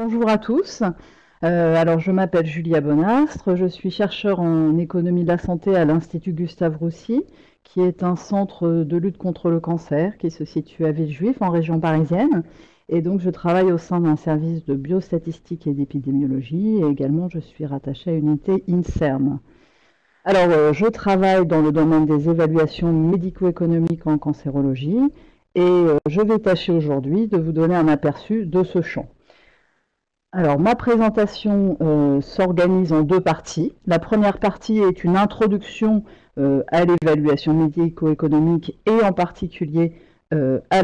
Bonjour à tous. Alors, je m'appelle Julia Bonastre, je suis chercheure en économie de la santé à l'Institut Gustave Roussy, qui est un centre de lutte contre le cancer qui se situe à Villejuif, en région parisienne. Et donc, je travaille au sein d'un service de biostatistique et d'épidémiologie, et également je suis rattachée à une unité INSERM. Alors, je travaille dans le domaine des évaluations médico-économiques en cancérologie, et je vais tâcher aujourd'hui de vous donner un aperçu de ce champ. Alors, ma présentation s'organise en deux parties. La première partie est une introduction à l'évaluation médico-économique et en particulier à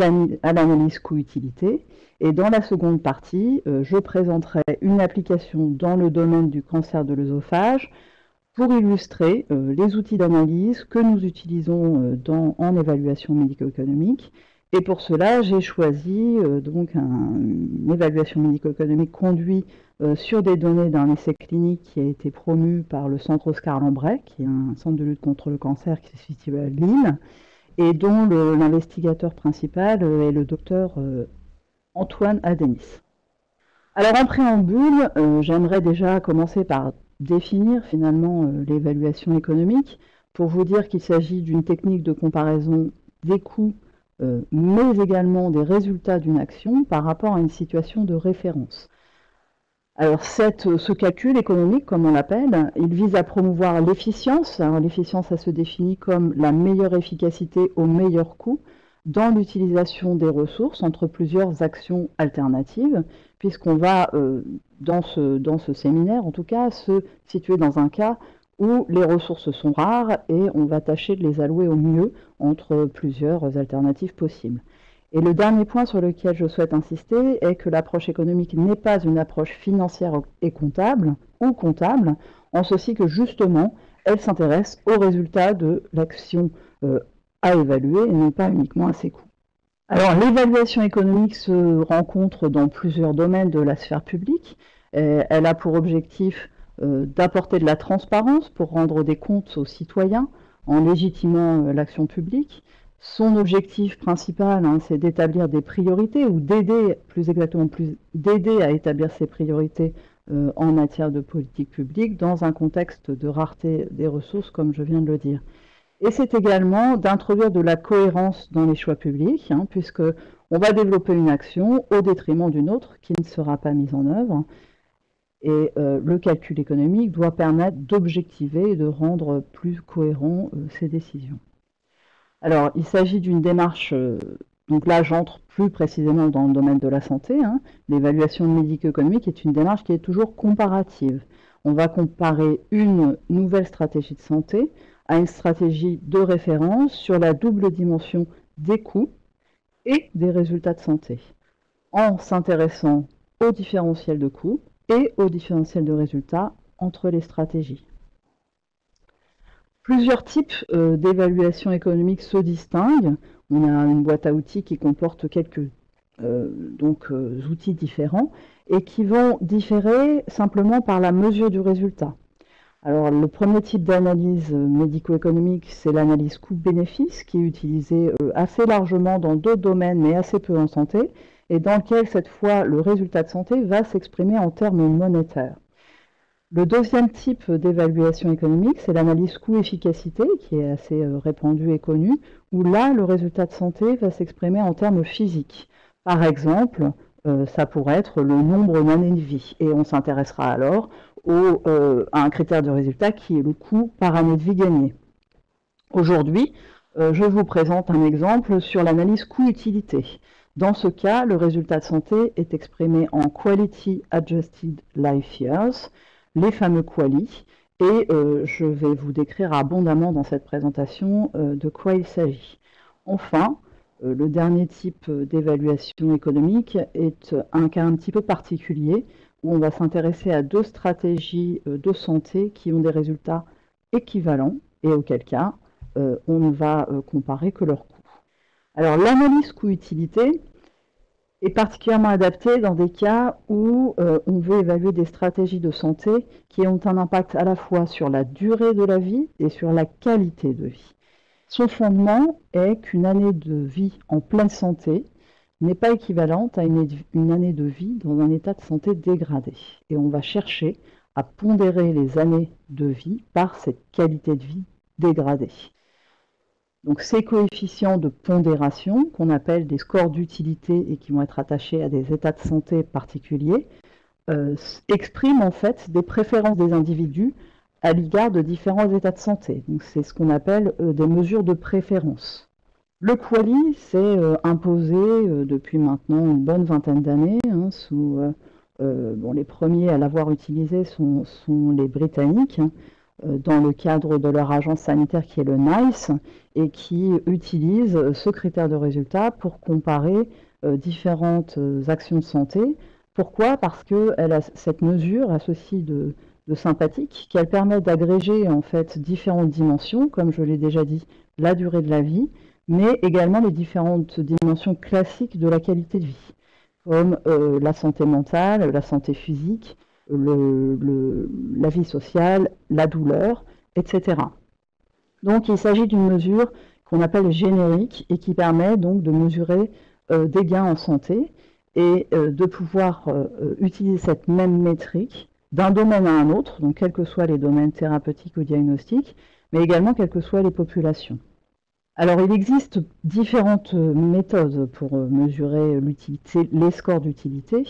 l'analyse coût-utilité. Et dans la seconde partie, je présenterai une application dans le domaine du cancer de l'œsophage pour illustrer les outils d'analyse que nous utilisons en évaluation médico-économique. Et pour cela, j'ai choisi une évaluation médico-économique conduite sur des données d'un essai clinique qui a été promu par le centre Oscar Lambret, qui est un centre de lutte contre le cancer qui se situe à Lille, et dont l'investigateur principal est le docteur Antoine Adenis. Alors en préambule, j'aimerais déjà commencer par définir finalement l'évaluation économique pour vous dire qu'il s'agit d'une technique de comparaison des coûts mais également des résultats d'une action par rapport à une situation de référence. Alors ce calcul économique, comme on l'appelle, il vise à promouvoir l'efficience. L'efficience, ça se définit comme la meilleure efficacité au meilleur coût dans l'utilisation des ressources entre plusieurs actions alternatives, puisqu'on va, dans ce séminaire en tout cas, se situer dans un cas où les ressources sont rares et on va tâcher de les allouer au mieux entre plusieurs alternatives possibles. Et le dernier point sur lequel je souhaite insister est que l'approche économique n'est pas une approche financière et comptable, en ceci que justement, elle s'intéresse aux résultats de l'action à évaluer et non pas uniquement à ses coûts. Alors, l'évaluation économique se rencontre dans plusieurs domaines de la sphère publique. Elle a pour objectif d'apporter de la transparence pour rendre des comptes aux citoyens en légitimant l'action publique. Son objectif principal, c'est d'établir des priorités ou d'aider, d'aider à établir ces priorités en matière de politique publique dans un contexte de rareté des ressources, comme je viens de le dire. Et c'est également d'introduire de la cohérence dans les choix publics, puisque on va développer une action au détriment d'une autre qui ne sera pas mise en œuvre. Et le calcul économique doit permettre d'objectiver et de rendre plus cohérent ces décisions. Alors, il s'agit d'une démarche, donc là j'entre plus précisément dans le domaine de la santé. L'évaluation médico-économique est une démarche qui est toujours comparative. On va comparer une nouvelle stratégie de santé à une stratégie de référence sur la double dimension des coûts et des résultats de santé, en s'intéressant au différentiel de coûts et au différentiel de résultats entre les stratégies. Plusieurs types d'évaluation économique se distinguent. On a une boîte à outils qui comporte quelques outils différents et qui vont différer simplement par la mesure du résultat. Alors, le premier type d'analyse médico-économique, c'est l'analyse coût-bénéfice, qui est utilisée assez largement dans d'autres domaines, mais assez peu en santé, et dans lequel, cette fois, le résultat de santé va s'exprimer en termes monétaires. Le deuxième type d'évaluation économique, c'est l'analyse coût-efficacité, qui est assez répandue et connue, où là, le résultat de santé va s'exprimer en termes physiques. Par exemple, ça pourrait être le nombre d'années de vie, et on s'intéressera alors à un critère de résultat qui est le coût par année de vie gagnée. Aujourd'hui, je vous présente un exemple sur l'analyse coût-utilité. Dans ce cas, le résultat de santé est exprimé en Quality Adjusted Life Years, les fameux QALY, et je vais vous décrire abondamment dans cette présentation de quoi il s'agit. Enfin, le dernier type d'évaluation économique est un cas un petit peu particulier, où on va s'intéresser à deux stratégies de santé qui ont des résultats équivalents, et auquel cas, on ne va comparer que leurs coûts. Alors, l'analyse coût-utilité est particulièrement adaptée dans des cas où on veut évaluer des stratégies de santé qui ont un impact à la fois sur la durée de la vie et sur la qualité de vie. Son fondement est qu'une année de vie en pleine santé n'est pas équivalente à une année de vie dans un état de santé dégradé. Et on va chercher à pondérer les années de vie par cette qualité de vie dégradée. Donc ces coefficients de pondération, qu'on appelle des scores d'utilité et qui vont être attachés à des états de santé particuliers, expriment en fait des préférences des individus à l'égard de différents états de santé. Donc c'est ce qu'on appelle des mesures de préférence. Le QALY s'est imposé depuis maintenant une bonne vingtaine d'années. Les premiers à l'avoir utilisé sont les Britanniques, dans le cadre de leur agence sanitaire qui est le NICE, et qui utilisent ce critère de résultat pour comparer différentes actions de santé. Pourquoi? Parce qu'elle a cette mesure associée de sympathique, qu'elle permet d'agréger en fait différentes dimensions, comme je l'ai déjà dit, la durée de la vie, mais également les différentes dimensions classiques de la qualité de vie, comme la santé mentale, la santé physique, la vie sociale, la douleur, etc. Donc il s'agit d'une mesure qu'on appelle générique et qui permet donc de mesurer des gains en santé et de pouvoir utiliser cette même métrique d'un domaine à un autre, donc quels que soient les domaines thérapeutiques ou diagnostiques, mais également quelles que soient les populations. Alors il existe différentes méthodes pour mesurer l'utilité, les scores d'utilité.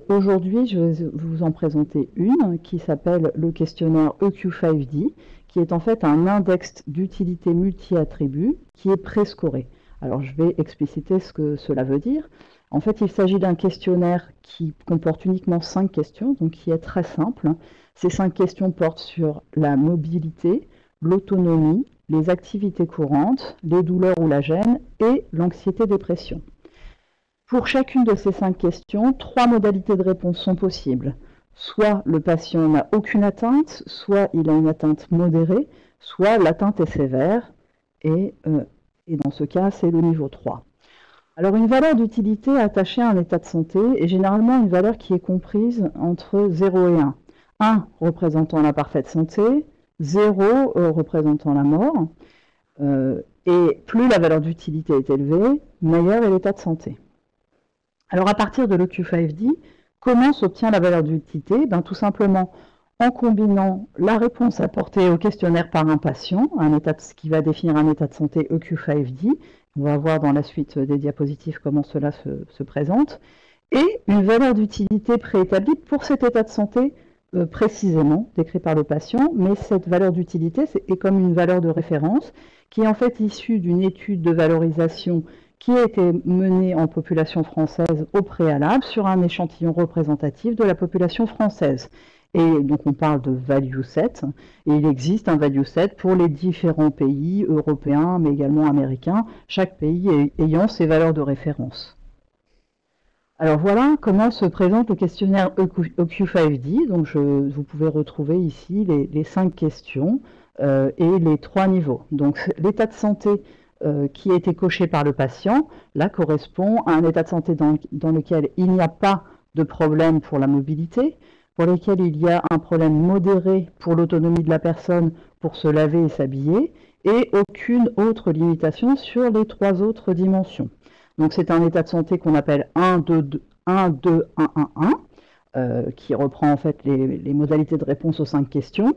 Aujourd'hui, je vais vous en présenter une qui s'appelle le questionnaire EQ5D, qui est en fait un index d'utilité multi-attributs qui est préscoré. Alors je vais expliciter ce que cela veut dire. En fait, il s'agit d'un questionnaire qui comporte uniquement 5 questions, donc qui est très simple. Ces 5 questions portent sur la mobilité, l'autonomie, les activités courantes, les douleurs ou la gêne et l'anxiété-dépression. Pour chacune de ces 5 questions, 3 modalités de réponse sont possibles. Soit le patient n'a aucune atteinte, soit il a une atteinte modérée, soit l'atteinte est sévère, et dans ce cas, c'est le niveau 3. Alors une valeur d'utilité attachée à un état de santé est généralement une valeur qui est comprise entre 0 et 1. 1 représentant la parfaite santé, 0 représentant la mort, et plus la valeur d'utilité est élevée, meilleur est l'état de santé. Alors à partir de l'EQ5D, comment s'obtient la valeur d'utilité? Tout simplement en combinant la réponse apportée au questionnaire par un patient, ce qui va définir un état de santé EQ5D, on va voir dans la suite des diapositives comment cela se présente, et une valeur d'utilité préétablie pour cet état de santé précisément décrit par le patient, mais cette valeur d'utilité est comme une valeur de référence qui est en fait issue d'une étude de valorisation qui a été menée en population française au préalable sur un échantillon représentatif de la population française. Et donc on parle de value set, et il existe un value set pour les différents pays européens, mais également américains, chaque pays ayant ses valeurs de référence. Alors voilà comment se présente le questionnaire EQ5D. Donc vous pouvez retrouver ici les 5 questions et les 3 niveaux. Donc l'état de santé qui a été coché par le patient, là correspond à un état de santé dans lequel il n'y a pas de problème pour la mobilité, pour lequel il y a un problème modéré pour l'autonomie de la personne pour se laver et s'habiller, et aucune autre limitation sur les 3 autres dimensions. Donc c'est un état de santé qu'on appelle 1, 2, 1, 2, 1, 1, 1, qui reprend en fait les modalités de réponse aux 5 questions.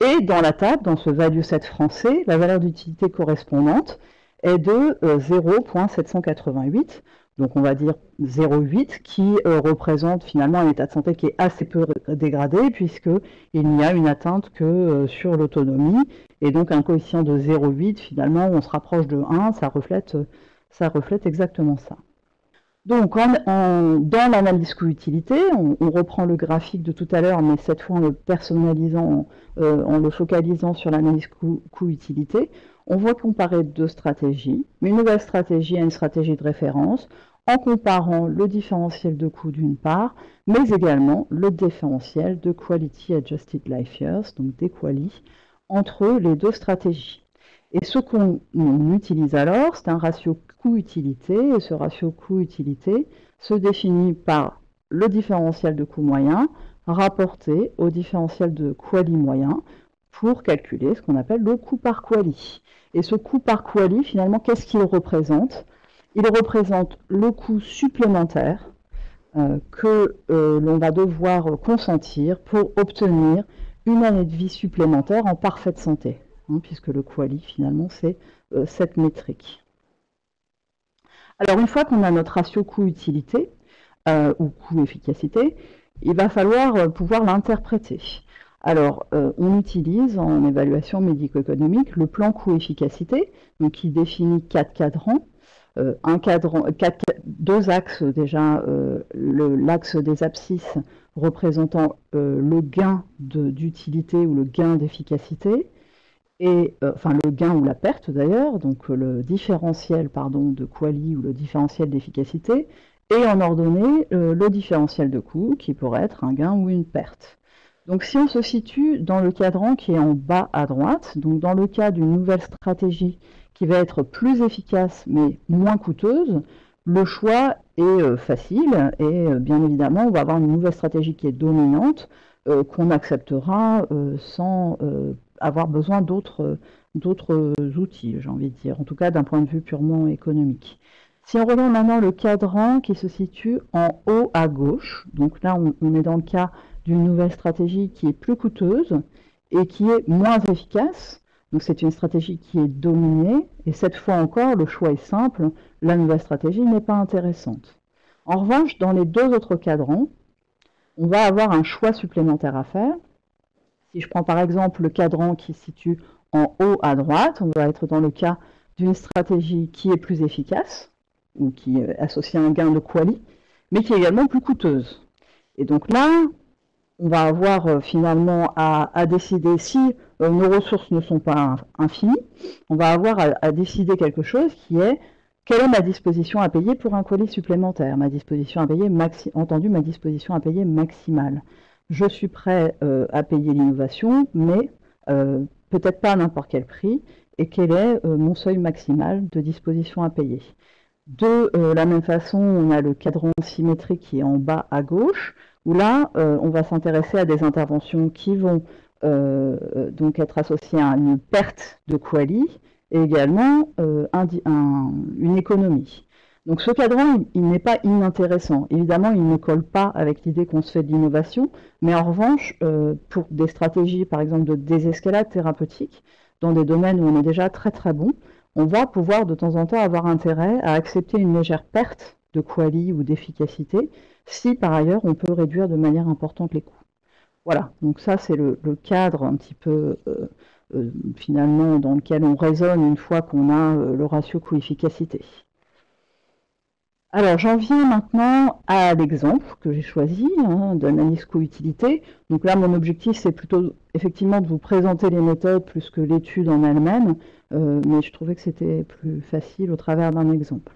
Et dans la table, dans ce value set français, la valeur d'utilité correspondante est de 0,788. Donc on va dire 0,8 qui représente finalement un état de santé qui est assez peu dégradé puisqu'il n'y a une atteinte que sur l'autonomie. Et donc un coefficient de 0,8 finalement on se rapproche de 1, ça reflète exactement ça. Donc dans l'analyse coût-utilité, on reprend le graphique de tout à l'heure, mais cette fois en le personnalisant, en le focalisant sur l'analyse coût-utilité, on voit comparer 2 stratégies, une nouvelle stratégie à une stratégie de référence, en comparant le différentiel de coût d'une part, mais également le différentiel de Quality Adjusted Life Years, donc des QALY, entre les 2 stratégies. Et ce qu'on utilise alors, c'est un ratio coût-utilité, et ce ratio coût-utilité se définit par le différentiel de coût moyen rapporté au différentiel de QALY moyen pour calculer ce qu'on appelle le coût par QALY. Et ce coût par QALY, finalement, qu'est-ce qu'il représente? Il représente le coût supplémentaire que l'on va devoir consentir pour obtenir une année de vie supplémentaire en parfaite santé, hein, puisque le QALY, finalement, c'est cette métrique. Alors, une fois qu'on a notre ratio coût-utilité, ou coût-efficacité, il va falloir pouvoir l'interpréter. Alors, on utilise en évaluation médico-économique le plan coût-efficacité, donc qui définit 4 cadrans. Deux axes déjà, l'axe des abscisses représentant le gain d'utilité ou le gain d'efficacité, et enfin le gain ou la perte d'ailleurs, donc le différentiel de QALY ou le différentiel d'efficacité, et en ordonnée le différentiel de coût qui pourrait être un gain ou une perte. Donc si on se situe dans le cadran qui est en bas à droite, donc dans le cas d'une nouvelle stratégie qui va être plus efficace mais moins coûteuse, le choix est facile et bien évidemment on va avoir une nouvelle stratégie qui est dominante qu'on acceptera sans avoir besoin d'autres outils, j'ai envie de dire, en tout cas d'un point de vue purement économique. Si on regarde maintenant le cadran qui se situe en haut à gauche, donc là on est dans le cas d'une nouvelle stratégie qui est plus coûteuse et qui est moins efficace. Donc c'est une stratégie qui est dominée, et cette fois encore, le choix est simple, la nouvelle stratégie n'est pas intéressante. En revanche, dans les deux autres cadrans, on va avoir un choix supplémentaire à faire. Si je prends par exemple le cadran qui se situe en haut à droite, on va être dans le cas d'une stratégie qui est plus efficace, ou qui est associée à un gain de QALY, mais qui est également plus coûteuse. Et donc là, on va avoir finalement à décider si nos ressources ne sont pas infinies, on va avoir à décider quelque chose qui est quelle est ma disposition à payer pour un QALY supplémentaire, ma disposition à payer ma disposition à payer maximale. Je suis prêt à payer l'innovation, mais peut-être pas à n'importe quel prix, et quel est mon seuil maximal de disposition à payer. De la même façon, on a le cadran symétrique qui est en bas à gauche, où là, on va s'intéresser à des interventions qui vont donc être associées à une perte de QALY et également une économie. Donc ce cadran, il n'est pas inintéressant. Évidemment, il ne colle pas avec l'idée qu'on se fait de l'innovation, mais en revanche, pour des stratégies, par exemple, de désescalade thérapeutique, dans des domaines où on est déjà très très bon, on va pouvoir de temps en temps avoir intérêt à accepter une légère perte de QALY ou d'efficacité, si par ailleurs on peut réduire de manière importante les coûts. Voilà, donc ça c'est le cadre un petit peu finalement dans lequel on raisonne une fois qu'on a le ratio coût-efficacité. Alors j'en viens maintenant à l'exemple que j'ai choisi d'analyse coût-utilité. Donc là mon objectif c'est plutôt effectivement de vous présenter les méthodes plus que l'étude en elle-même, mais je trouvais que c'était plus facile au travers d'un exemple.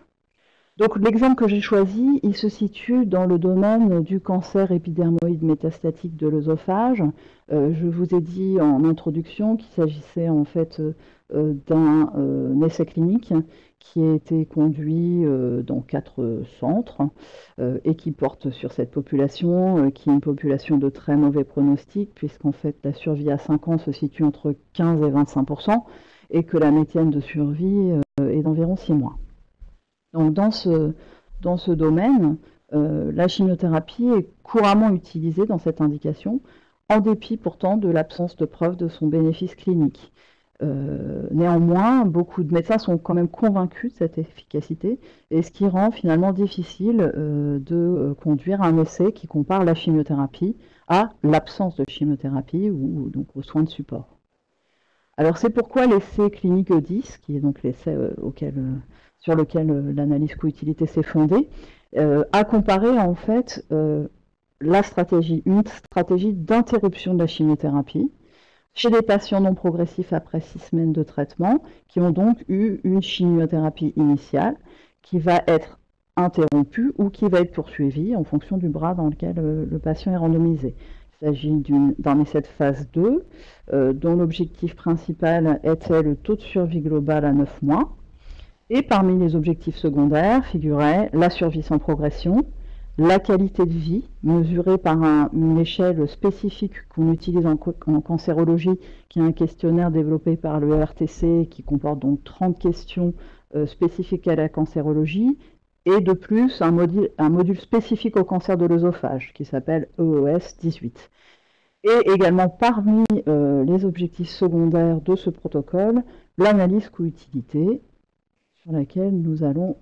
Donc l'exemple que j'ai choisi, il se situe dans le domaine du cancer épidermoïde métastatique de l'œsophage. Je vous ai dit en introduction qu'il s'agissait en fait d'un essai clinique qui a été conduit dans 4 centres et qui porte sur cette population, qui est une population de très mauvais pronostic, puisqu'en fait la survie à 5 ans se situe entre 15 et 25%, et que la médiane de survie est d'environ 6 mois. Donc dans ce domaine, la chimiothérapie est couramment utilisée dans cette indication, en dépit pourtant de l'absence de preuve de son bénéfice clinique. Néanmoins, beaucoup de médecins sont quand même convaincus de cette efficacité, et ce qui rend finalement difficile de conduire un essai qui compare la chimiothérapie à l'absence de chimiothérapie ou donc aux soins de support. Alors c'est pourquoi l'essai clinique E10, qui est donc l'essai sur lequel l'analyse coût-utilité s'est fondée, a comparé en fait une stratégie d'interruption de la chimiothérapie chez des patients non progressifs après 6 semaines de traitement, qui ont donc eu une chimiothérapie initiale qui va être interrompue ou qui va être poursuivie en fonction du bras dans lequel le patient est randomisé. Il s'agit d'un essai de phase 2, dont l'objectif principal était le taux de survie global à 9 mois. Et parmi les objectifs secondaires figurait la survie sans progression, la qualité de vie, mesurée par une échelle spécifique qu'on utilise en cancérologie, qui est un questionnaire développé par le ERTC, qui comporte donc 30 questions spécifique à la cancérologie, et de plus un module spécifique au cancer de l'œsophage qui s'appelle EOS 18. Et également parmi les objectifs secondaires de ce protocole, l'analyse coût-utilité, sur laquelle nous allons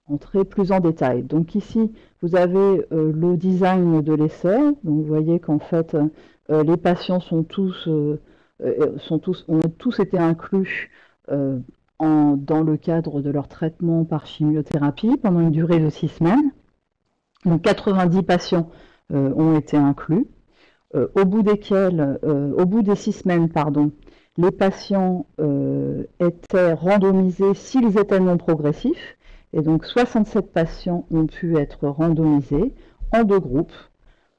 entrer plus en détail. Donc ici, vous avez le design de l'essai. Donc vous voyez qu'en fait, les patients ont tous été inclus dans le cadre de leur traitement par chimiothérapie pendant une durée de 6 semaines. Donc 90 patients ont été inclus, au bout des 6 semaines, les patients étaient randomisés s'ils étaient non progressifs, et donc 67 patients ont pu être randomisés en 2 groupes.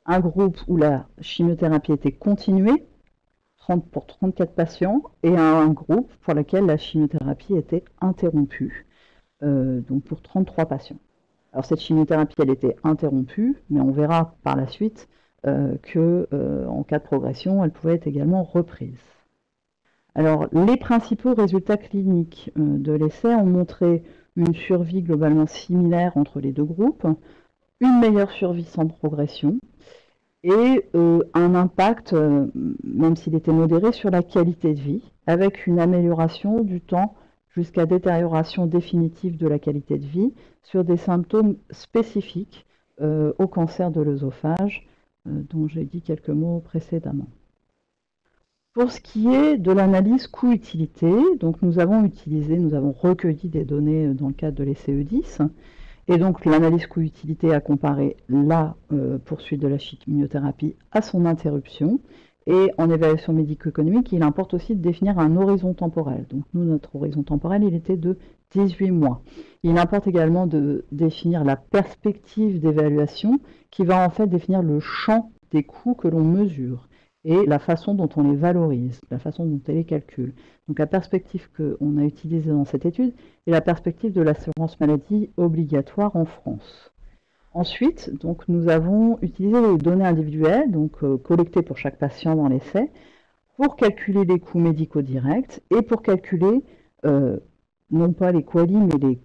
Un groupe où la chimiothérapie était continuée, pour 34 patients, et un groupe pour lequel la chimiothérapie était interrompue, donc pour 33 patients. Alors cette chimiothérapie, elle était interrompue, mais on verra par la suite qu'en cas de progression, elle pouvait être également reprise. Alors les principaux résultats cliniques de l'essai ont montré une survie globalement similaire entre les 2 groupes, une meilleure survie sans progression, et un impact, même s'il était modéré, sur la qualité de vie, avec une amélioration du temps jusqu'à détérioration définitive de la qualité de vie sur des symptômes spécifiques au cancer de l'œsophage, dont j'ai dit quelques mots précédemment. Pour ce qui est de l'analyse coût-utilité, donc nous avons recueilli des données dans le cadre de l'essai E10, et donc l'analyse coût-utilité a comparé la poursuite de la chimiothérapie à son interruption, et en évaluation médico-économique, il importe aussi de définir un horizon temporel. Donc nous, notre horizon temporel, il était de 18 mois. Il importe également de définir la perspective d'évaluation qui va en fait définir le champ des coûts que l'on mesure et la façon dont on les valorise, la façon dont on les calcule. Donc la perspective qu'on a utilisée dans cette étude est la perspective de l'assurance maladie obligatoire en France. Ensuite, donc, nous avons utilisé les données individuelles, donc collectées pour chaque patient dans l'essai, pour calculer les coûts médicaux directs et pour calculer non pas les QALY, mais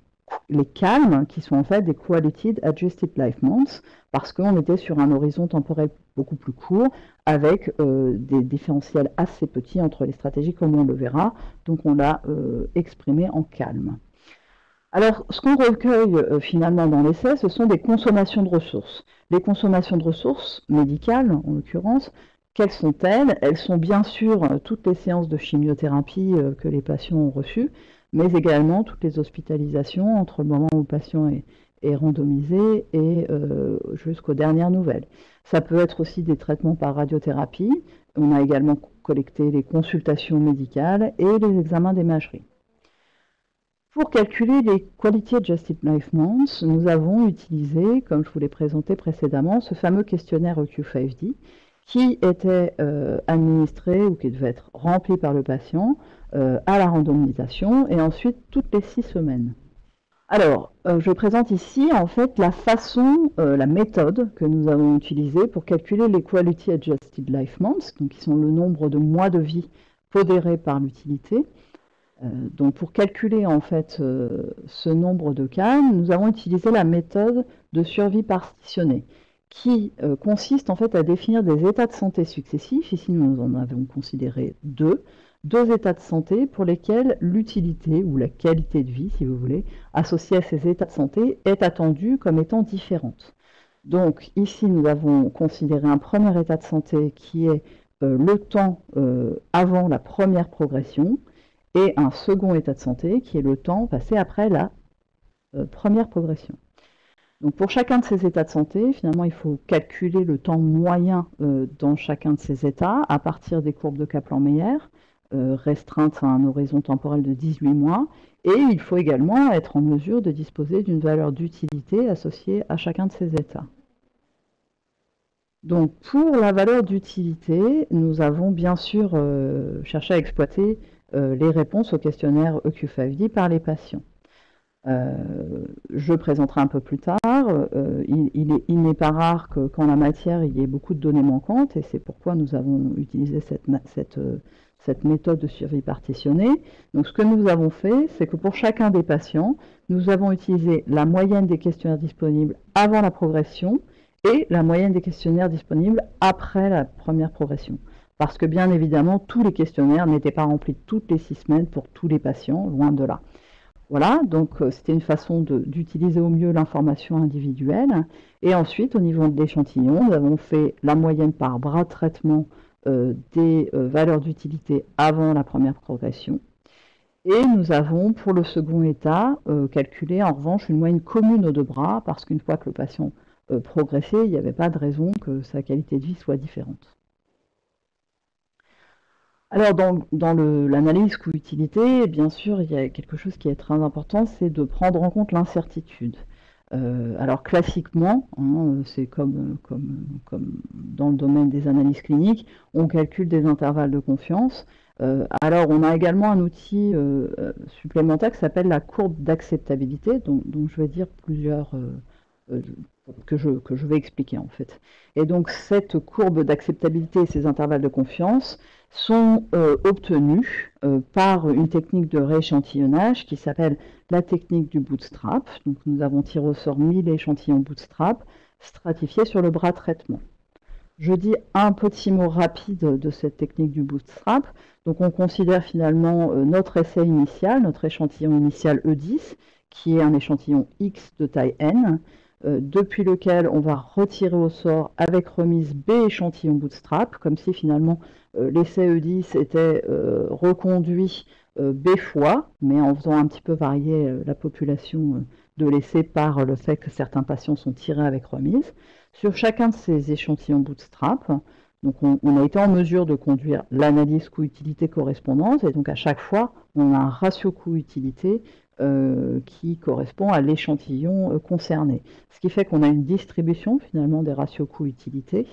les CALM, qui sont en fait des Quality Adjusted Life Months, parce qu'on était sur un horizon temporel beaucoup plus court, avec des différentiels assez petits entre les stratégies, comme on le verra. Donc on l'a exprimé en CALM. Alors, ce qu'on recueille finalement dans l'essai, ce sont des consommations de ressources. Les consommations de ressources médicales, en l'occurrence, quelles sont-elles? Elles sont bien sûr toutes les séances de chimiothérapie que les patients ont reçues, mais également toutes les hospitalisations entre le moment où le patient est randomisé et jusqu'aux dernières nouvelles. Ça peut être aussi des traitements par radiothérapie. On a également collecté les consultations médicales et les examens d'imagerie. Pour calculer les Quality Adjusted Life Months, nous avons utilisé, comme je vous l'ai présenté précédemment, ce fameux questionnaire EQ5D qui était administré ou qui devait être rempli par le patient à la randomisation et ensuite toutes les 6 semaines. Alors, je présente ici en fait la façon, la méthode que nous avons utilisée pour calculer les Quality Adjusted Life Months, donc qui sont le nombre de mois de vie pondérés par l'utilité. Donc pour calculer en fait ce nombre de CALM, nous avons utilisé la méthode de survie partitionnée qui consiste en fait à définir des états de santé successifs. Ici nous en avons considéré deux états de santé pour lesquels l'utilité ou la qualité de vie, si vous voulez, associée à ces états de santé est attendue comme étant différente. Donc ici nous avons considéré un premier état de santé qui est le temps avant la première progression, et un second état de santé qui est le temps passé après la première progression. Donc pour chacun de ces états de santé, finalement, il faut calculer le temps moyen dans chacun de ces états à partir des courbes de Kaplan-Meier, restreintes à un horizon temporel de 18 mois, et il faut également être en mesure de disposer d'une valeur d'utilité associée à chacun de ces états. Donc pour la valeur d'utilité, nous avons bien sûr cherché à exploiter les réponses au questionnaire EQ5D par les patients. Je présenterai un peu plus tard, il n'est pas rare qu'en la matière, il y ait beaucoup de données manquantes, et c'est pourquoi nous avons utilisé cette méthode de survie partitionnée. Donc ce que nous avons fait, c'est que pour chacun des patients, nous avons utilisé la moyenne des questionnaires disponibles avant la progression et la moyenne des questionnaires disponibles après la première progression. Parce que bien évidemment, tous les questionnaires n'étaient pas remplis toutes les 6 semaines pour tous les patients, loin de là. Voilà, donc c'était une façon d'utiliser au mieux l'information individuelle. Et ensuite, au niveau de l'échantillon, nous avons fait la moyenne par bras de traitement des valeurs d'utilité avant la première progression. Et nous avons, pour le second état, calculé en revanche une moyenne commune aux 2 bras, parce qu'une fois que le patient progressait, il n'y avait pas de raison que sa qualité de vie soit différente. Alors, dans l'analyse coût-utilité, bien sûr, il y a quelque chose qui est très important, c'est de prendre en compte l'incertitude. Alors, classiquement, hein, c'est comme dans le domaine des analyses cliniques, on calcule des intervalles de confiance. Alors, on a également un outil supplémentaire qui s'appelle la courbe d'acceptabilité, dont je vais dire plusieurs que je vais expliquer en fait. Et donc, cette courbe d'acceptabilité et ces intervalles de confiance sont obtenus par une technique de rééchantillonnage qui s'appelle la technique du bootstrap. Donc, nous avons tiré au sort 1000 échantillons bootstrap stratifiés sur le bras traitement. Je dis un petit mot rapide de cette technique du bootstrap. Donc, on considère finalement notre essai initial, notre échantillon initial E10, qui est un échantillon X de taille N, depuis lequel on va retirer au sort avec remise B échantillon bootstrap, comme si finalement l'essai E10 était reconduit B fois, mais en faisant un petit peu varier la population de l'essai par le fait que certains patients sont tirés avec remise. Sur chacun de ces échantillons bootstrap, donc on a été en mesure de conduire l'analyse coût-utilité correspondance, et donc à chaque fois, on a un ratio coût-utilité qui correspond à l'échantillon concerné. Ce qui fait qu'on a une distribution finalement des ratios coût-utilité,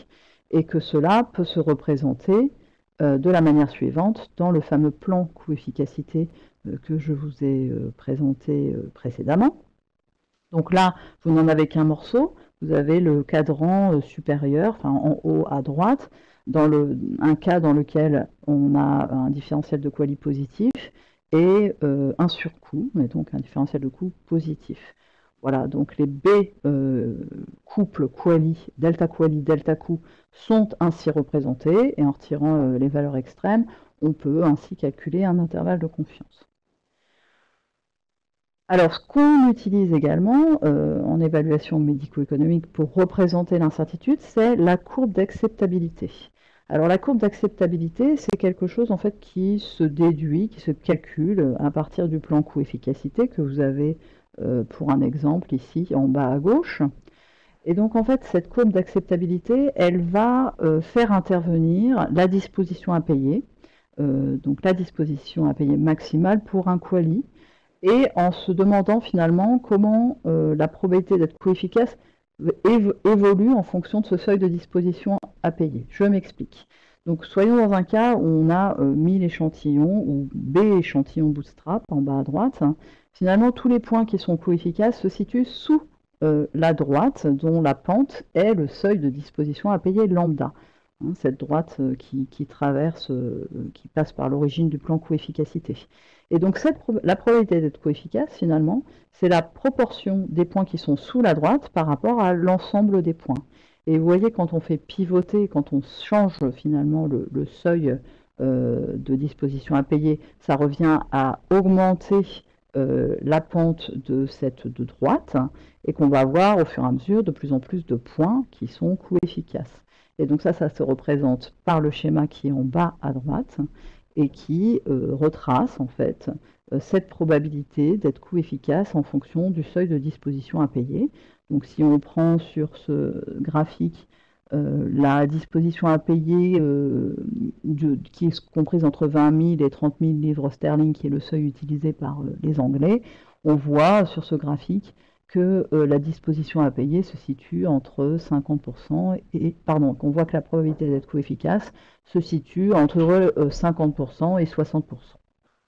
et que cela peut se représenter de la manière suivante dans le fameux plan coût-efficacité que je vous ai présenté précédemment. Donc là, vous n'en avez qu'un morceau, vous avez le cadran supérieur, enfin en haut à droite, dans un cas dans lequel on a un différentiel de quali positif et un surcoût, mais donc un différentiel de coût positif. Voilà, donc les B couples quali, delta coût, sont ainsi représentés, et en retirant les valeurs extrêmes, on peut ainsi calculer un intervalle de confiance. Alors, ce qu'on utilise également en évaluation médico-économique pour représenter l'incertitude, c'est la courbe d'acceptabilité. Alors, la courbe d'acceptabilité, c'est quelque chose en fait qui se déduit, qui se calcule à partir du plan coût-efficacité que vous avez pour un exemple ici en bas à gauche. Et donc, en fait, cette courbe d'acceptabilité, elle va faire intervenir la disposition à payer, donc la disposition à payer maximale pour un quali, et en se demandant finalement comment la probabilité d'être coefficace évolue en fonction de ce seuil de disposition à payer. Je m'explique. Donc soyons dans un cas où on a 1000 échantillons ou B échantillons bootstrap en bas à droite. Finalement, tous les points qui sont coefficaces se situent sous la droite dont la pente est le seuil de disposition à payer lambda. Cette droite qui traverse, qui passe par l'origine du plan coefficacité. Et donc la probabilité d'être coefficace, finalement, c'est la proportion des points qui sont sous la droite par rapport à l'ensemble des points. Et vous voyez, quand on fait pivoter, quand on change finalement le seuil de disposition à payer, ça revient à augmenter la pente de cette de droite, et qu'on va avoir au fur et à mesure de plus en plus de points qui sont coefficaces. Et donc ça se représente par le schéma qui est en bas à droite et qui retrace en fait cette probabilité d'être coût-efficace en fonction du seuil de disposition à payer. Donc si on prend sur ce graphique la disposition à payer qui est comprise entre 20 000 et 30 000 livres sterling, qui est le seuil utilisé par les Anglais, on voit sur ce graphique que la disposition à payer se situe entre 50% et, pardon, qu'on voit que la probabilité d'être coefficace se situe entre 50% et 60%.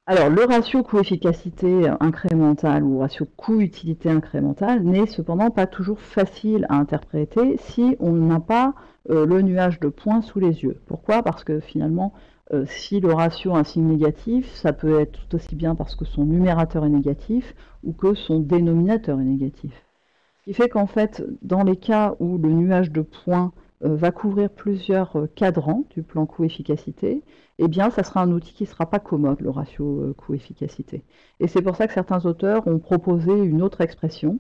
Alors, le ratio coût-efficacité incrémental ou ratio coût-utilité incrémental n'est cependant pas toujours facile à interpréter si on n'a pas le nuage de points sous les yeux. Pourquoi? Parce que finalement, Si le ratio a un signe négatif, ça peut être tout aussi bien parce que son numérateur est négatif ou que son dénominateur est négatif. Ce qui fait qu'en fait, dans les cas où le nuage de points va couvrir plusieurs cadrans du plan coût-efficacité, eh bien, ça sera un outil qui ne sera pas commode, le ratio coût-efficacité. Et c'est pour ça que certains auteurs ont proposé une autre expression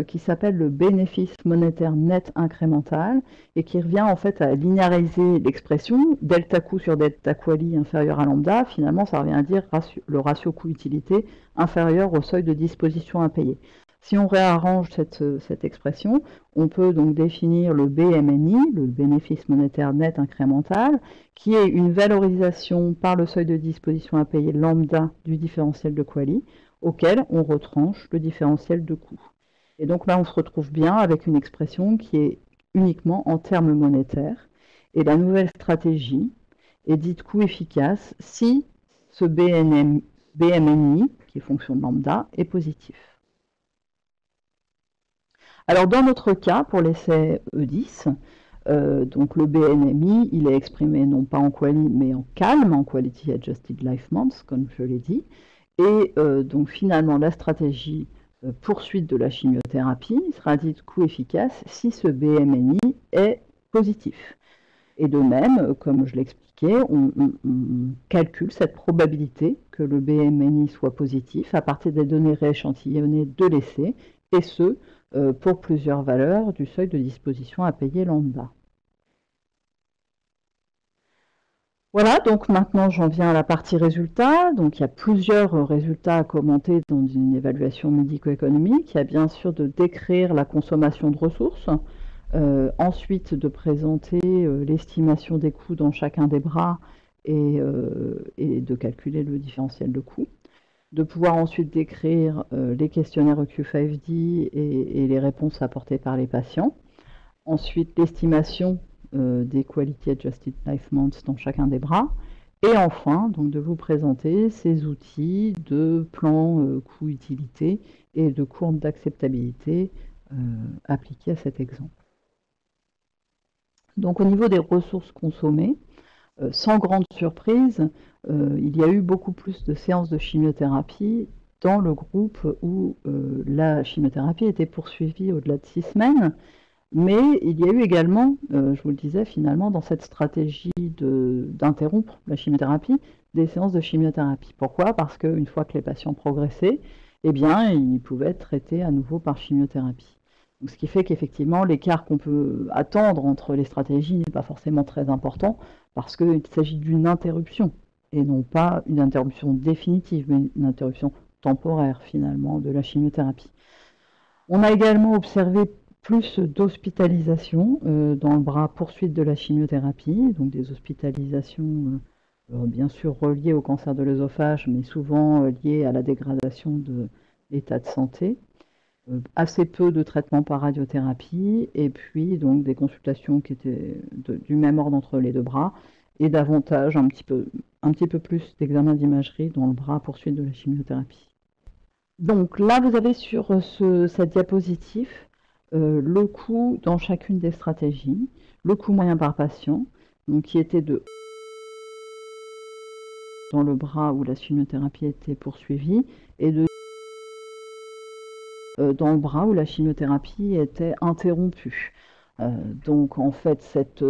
qui s'appelle le bénéfice monétaire net incrémental et qui revient en fait à linéariser l'expression delta coût sur delta quali inférieur à lambda. Finalement, ça revient à dire le ratio coût-utilité inférieur au seuil de disposition à payer. Si on réarrange cette expression, on peut donc définir le BMNI, le bénéfice monétaire net incrémental, qui est une valorisation par le seuil de disposition à payer lambda du différentiel de quali, auquel on retranche le différentiel de coût. Et donc là, on se retrouve bien avec une expression qui est uniquement en termes monétaires. Et la nouvelle stratégie est dite coût efficace si ce BMNI, qui est fonction de lambda, est positif. Alors dans notre cas, pour l'essai E10, donc le BNMI, il est exprimé non pas en quali, mais en CALM, en Quality Adjusted Life Months, comme je l'ai dit. Et donc finalement, la stratégie poursuite de la chimiothérapie sera dite coût efficace si ce BMNI est positif. Et de même, comme je l'expliquais, on calcule cette probabilité que le BMNI soit positif à partir des données rééchantillonnées de l'essai, et ce, pour plusieurs valeurs du seuil de disposition à payer lambda. Voilà, donc maintenant j'en viens à la partie résultats. Donc il y a plusieurs résultats à commenter dans une évaluation médico-économique. Il y a bien sûr de décrire la consommation de ressources, ensuite de présenter l'estimation des coûts dans chacun des bras et de calculer le différentiel de coûts. De pouvoir ensuite décrire les questionnaires EQ5D et les réponses apportées par les patients. Ensuite, l'estimation des Quality Adjusted Life Months dans chacun des bras. Et enfin, donc, de vous présenter ces outils de plan coût-utilité et de courbe d'acceptabilité appliqués à cet exemple. Donc, au niveau des ressources consommées, sans grande surprise, il y a eu beaucoup plus de séances de chimiothérapie dans le groupe où la chimiothérapie était poursuivie au-delà de 6 semaines, mais il y a eu également, je vous le disais finalement, dans cette stratégie d'interrompre la chimiothérapie, des séances de chimiothérapie. Pourquoi? Parce qu'une fois que les patients progressaient, eh bien, ils pouvaient être traités à nouveau par chimiothérapie. Donc, ce qui fait qu'effectivement, l'écart qu'on peut attendre entre les stratégies n'est pas forcément très important, parce qu'il s'agit d'une interruption, et non pas une interruption définitive, mais une interruption temporaire, finalement, de la chimiothérapie. On a également observé plus d'hospitalisations dans le bras poursuite de la chimiothérapie, donc des hospitalisations bien sûr reliées au cancer de l'œsophage, mais souvent liées à la dégradation de l'état de santé. Assez peu de traitements par radiothérapie, et puis donc des consultations qui étaient du même ordre entre les deux bras, et davantage un petit peu plus d'examens d'imagerie dans le bras poursuite de la chimiothérapie. Donc là, vous avez sur cette diapositive le coût dans chacune des stratégies, le coût moyen par patient, donc qui était de dans le bras où la chimiothérapie était poursuivie, et de dans le bras où la chimiothérapie était interrompue. Donc en fait, cette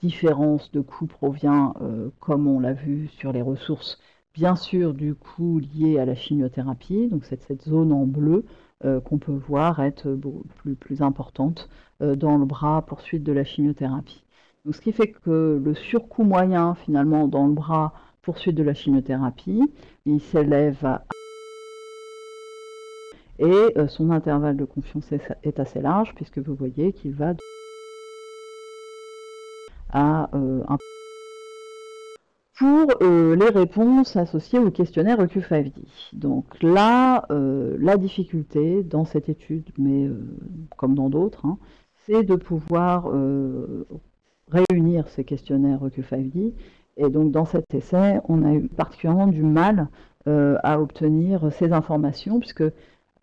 différence de coût provient, comme on l'a vu sur les ressources, bien sûr du coût lié à la chimiothérapie, donc cette zone en bleu qu'on peut voir être plus importante dans le bras poursuite de la chimiothérapie. Donc, ce qui fait que le surcoût moyen finalement dans le bras poursuite de la chimiothérapie, il s'élève à et son intervalle de confiance est assez large, puisque vous voyez qu'il va à un pour les réponses associées au questionnaire EQ5D. Donc là, la difficulté dans cette étude, mais comme dans d'autres, hein, c'est de pouvoir réunir ces questionnaires EQ5D. Et donc dans cet essai, on a eu particulièrement du mal à obtenir ces informations, puisque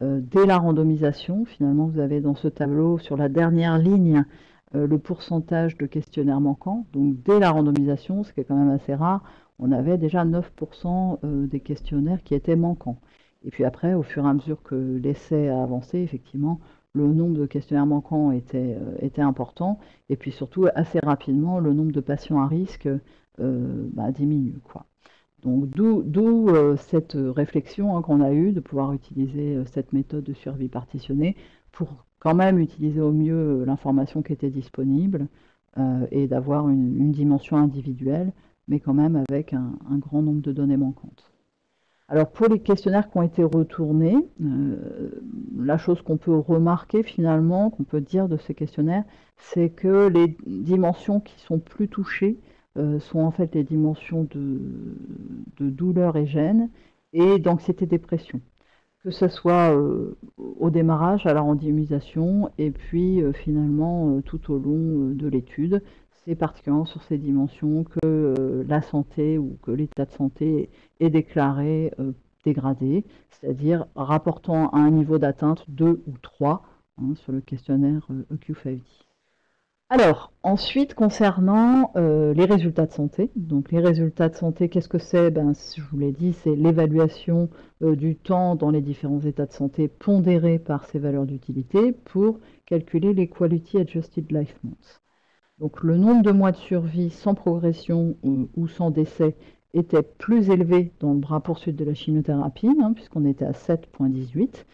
dès la randomisation, finalement, vous avez dans ce tableau, sur la dernière ligne, le pourcentage de questionnaires manquants. Donc dès la randomisation, ce qui est quand même assez rare, on avait déjà 9% des questionnaires qui étaient manquants. Et puis après, au fur et à mesure que l'essai a avancé, effectivement, le nombre de questionnaires manquants était important. Et puis surtout, assez rapidement, le nombre de patients à risque diminue, quoi. Donc d'où cette réflexion qu'on a eue de pouvoir utiliser cette méthode de survie partitionnée pour quand même utiliser au mieux l'information qui était disponible et d'avoir une dimension individuelle, mais quand même avec un grand nombre de données manquantes. Alors pour les questionnaires qui ont été retournés, la chose qu'on peut remarquer finalement, qu'on peut dire de ces questionnaires, c'est que les dimensions qui sont plus touchées sont en fait les dimensions de douleur et gêne et d'anxiété-dépression. Que ce soit au démarrage, à la randomisation, et puis finalement tout au long de l'étude. C'est particulièrement sur ces dimensions que la santé ou que l'état de santé est déclaré dégradé, c'est-à-dire rapportant à un niveau d'atteinte 2 ou 3 sur le questionnaire EQ50. Alors, ensuite, concernant les résultats de santé. Donc, les résultats de santé, qu'est-ce que c'est? Je vous l'ai dit, c'est l'évaluation du temps dans les différents états de santé pondérés par ces valeurs d'utilité pour calculer les Quality Adjusted Life Months. Donc, le nombre de mois de survie sans progression ou sans décès était plus élevé dans le bras poursuite de la chimiothérapie, puisqu'on était à 7,18.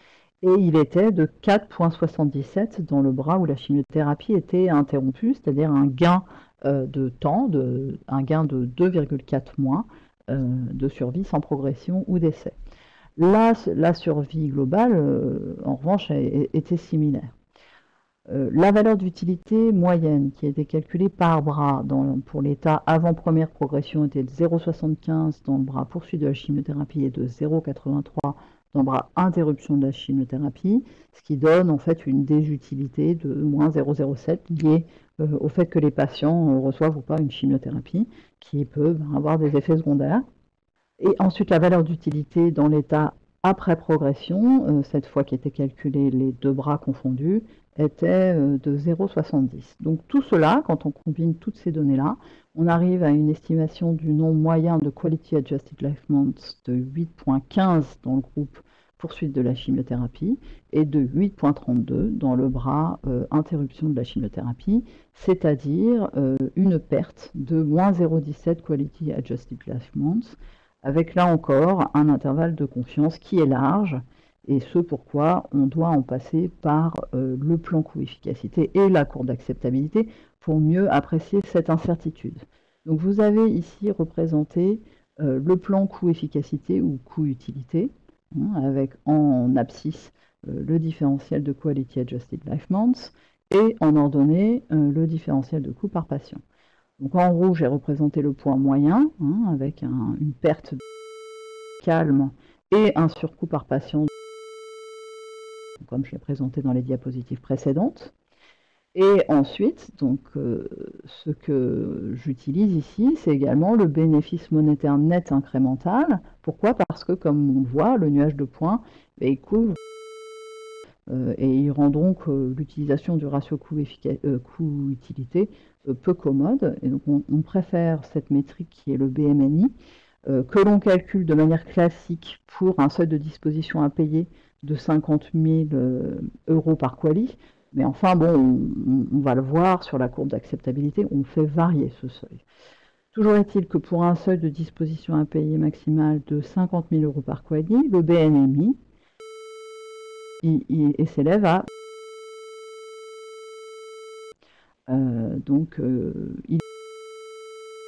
Et il était de 4,77 dans le bras où la chimiothérapie était interrompue, c'est-à-dire un gain de temps, un gain de 2,4 mois de survie sans progression ou décès. Là, la survie globale, en revanche, était similaire. La valeur d'utilité moyenne qui a été calculée par bras pour l'état avant première progression était de 0,75 dans le bras poursuite de la chimiothérapie et de 0,83 dans le bras interruption de la chimiothérapie, ce qui donne en fait une désutilité de moins 0,07 liée au fait que les patients reçoivent ou pas une chimiothérapie qui peut avoir des effets secondaires. Et ensuite la valeur d'utilité dans l'état après progression, cette fois qui était calculée les deux bras confondus, était de 0,70. Donc tout cela, quand on combine toutes ces données-là, on arrive à une estimation du nombre moyen de Quality Adjusted Life Months de 8,15 dans le groupe poursuite de la chimiothérapie et de 8,32 dans le bras interruption de la chimiothérapie, c'est-à-dire une perte de moins 0,17 Quality Adjusted Life Months, avec là encore un intervalle de confiance qui est large, et ce pourquoi on doit en passer par le plan coût-efficacité et la courbe d'acceptabilité pour mieux apprécier cette incertitude. Donc vous avez ici représenté le plan coût-efficacité ou coût-utilité, avec en abscisse le différentiel de Quality Adjusted Life Months et en ordonnée le différentiel de coût par patient. Donc en rouge, j'ai représenté le poids moyen, avec une perte calme et un surcoût par patient, comme je l'ai présenté dans les diapositives précédentes. Et ensuite, donc, ce que j'utilise ici, c'est également le bénéfice monétaire net incrémental. Pourquoi? Parce que, comme on le voit, le nuage de points, il couvre et il rend donc l'utilisation du ratio coût-utilité peu commode. Et donc on préfère cette métrique qui est le BMNI, que l'on calcule de manière classique pour un seuil de disposition à payer de 50 000 euros par quali. Mais enfin, bon, on va le voir sur la courbe d'acceptabilité, on fait varier ce seuil. Toujours est-il que pour un seuil de disposition à payer maximal de 50 000 euros par quali, le BNMI il s'élève à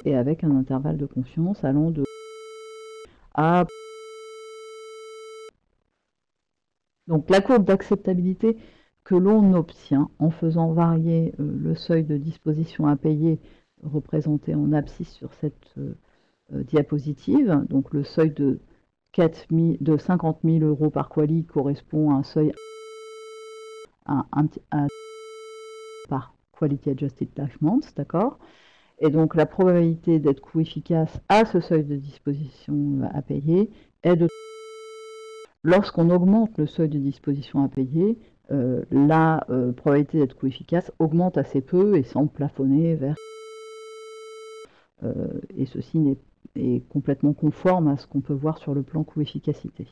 et avec un intervalle de confiance allant de à. Donc la courbe d'acceptabilité que l'on obtient en faisant varier le seuil de disposition à payer représenté en abscisse sur cette diapositive, donc le seuil de 50 000 euros par quali correspond à un seuil par Quality Adjusted Life Months, d'accord? Et donc la probabilité d'être coût efficace à ce seuil de disposition à payer est de. Lorsqu'on augmente le seuil de disposition à payer, la probabilité d'être coût efficace augmente assez peu et semble plafonner vers. Et ceci est complètement conforme à ce qu'on peut voir sur le plan coût-efficacité.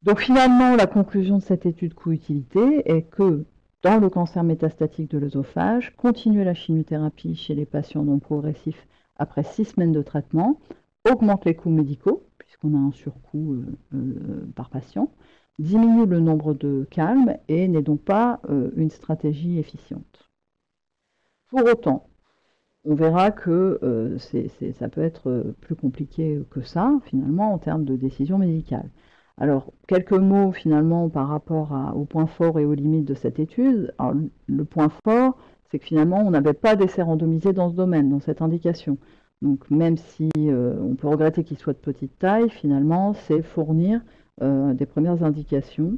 Donc finalement, la conclusion de cette étude coût-utilité est que dans le cancer métastatique de l'œsophage, continuer la chimiothérapie chez les patients non progressifs après 6 semaines de traitement augmente les coûts médicaux, puisqu'on a un surcoût par patient, diminue le nombre de calmes et n'est donc pas une stratégie efficiente. Pour autant, on verra que ça peut être plus compliqué que ça, finalement, en termes de décision médicale. Alors, quelques mots, finalement, par rapport aux points forts et aux limites de cette étude. Alors, le point fort, c'est que finalement, on n'avait pas d'essai randomisé dans ce domaine, dans cette indication. Donc, même si on peut regretter qu'il soit de petite taille, finalement, c'est fournir des premières indications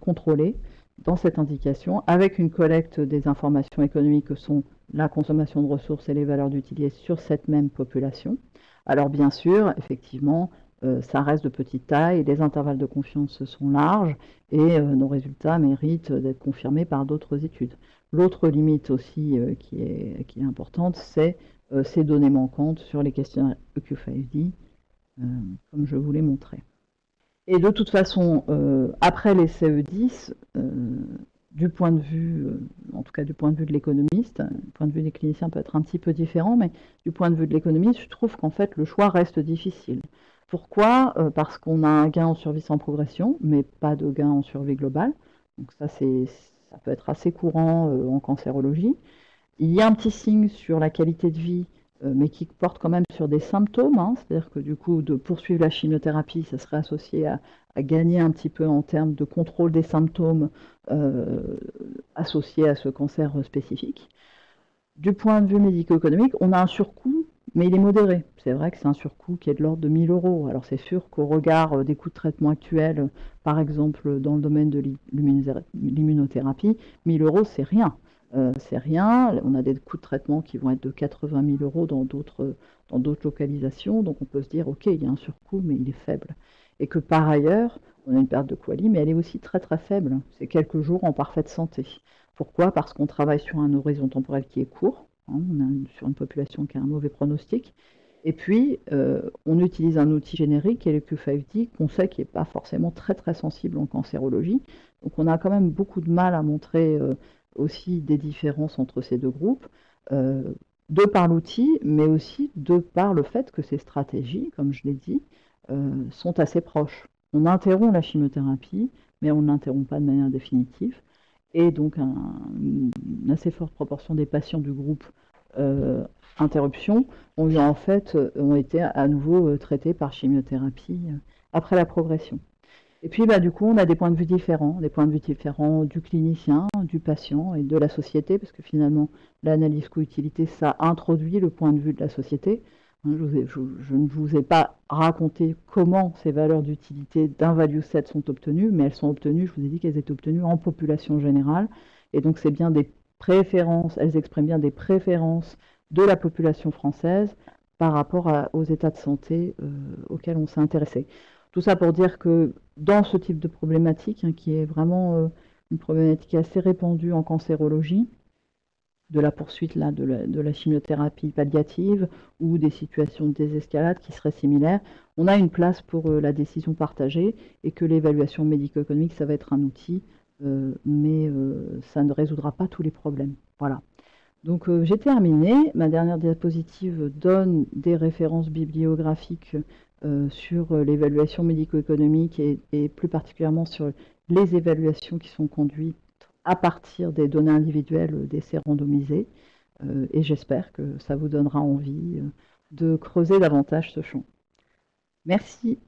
contrôlées dans cette indication, avec une collecte des informations économiques que sont la consommation de ressources et les valeurs d'utilité sur cette même population. Alors bien sûr, effectivement, ça reste de petite taille, les intervalles de confiance sont larges et nos résultats méritent d'être confirmés par d'autres études. L'autre limite aussi qui est importante, c'est ces données manquantes sur les questionnaires EQ5D, comme je vous l'ai montré. Et de toute façon, après les CE10, du point de vue, en tout cas du point de vue de l'économiste, le point de vue des cliniciens peut être un petit peu différent, mais du point de vue de l'économiste, je trouve qu'en fait le choix reste difficile. Pourquoi? Parce qu'on a un gain en survie sans progression, mais pas de gain en survie globale. Donc ça peut être assez courant en cancérologie. Il y a un petit signe sur la qualité de vie, mais qui porte quand même sur des symptômes, hein, c'est-à-dire que du coup, de poursuivre la chimiothérapie, ça serait associé à gagner un petit peu en termes de contrôle des symptômes associés à ce cancer spécifique. Du point de vue médico-économique, on a un surcoût, mais il est modéré. C'est vrai que c'est un surcoût qui est de l'ordre de 1 000 €. Alors c'est sûr qu'au regard des coûts de traitement actuels, par exemple dans le domaine de l'immunothérapie, 1 000 € c'est rien. C'est rien, on a des coûts de traitement qui vont être de 80 000 € dans d'autres localisations, donc on peut se dire, ok, il y a un surcoût, mais il est faible. Et que par ailleurs, on a une perte de QALY, mais elle est aussi très très faible, c'est quelques jours en parfaite santé. Pourquoi? Parce qu'on travaille sur un horizon temporel qui est court, hein, sur une population qui a un mauvais pronostic, et puis on utilise un outil générique qui est le Q5D, qu'on sait qui n'est pas forcément très très sensible en cancérologie, donc on a quand même beaucoup de mal à montrer aussi des différences entre ces deux groupes, de par l'outil, mais aussi de par le fait que ces stratégies, comme je l'ai dit, sont assez proches. On interrompt la chimiothérapie, mais on ne l'interrompt pas de manière définitive, et donc une assez forte proportion des patients du groupe interruption ont été à nouveau traités par chimiothérapie après la progression. Et puis, du coup, on a des points de vue différents du clinicien, du patient et de la société, parce que finalement, l'analyse coût-utilité, ça introduit le point de vue de la société. Je ne vous ai pas raconté comment ces valeurs d'utilité d'un value set sont obtenues, mais elles sont obtenues, je vous ai dit qu'elles étaient obtenues en population générale, et donc c'est bien des préférences, elles expriment bien des préférences de la population française par rapport aux états de santé auxquels on s'est intéressé. Tout ça pour dire que dans ce type de problématique, hein, qui est vraiment une problématique assez répandue en cancérologie, de la poursuite là, de la chimiothérapie palliative ou des situations de désescalade qui seraient similaires, on a une place pour la décision partagée et que l'évaluation médico-économique, ça va être un outil, mais ça ne résoudra pas tous les problèmes. Voilà. Donc j'ai terminé. Ma dernière diapositive donne des références bibliographiques sur l'évaluation médico-économique et plus particulièrement sur les évaluations qui sont conduites à partir des données individuelles d'essais randomisés. Et j'espère que ça vous donnera envie de creuser davantage ce champ. Merci.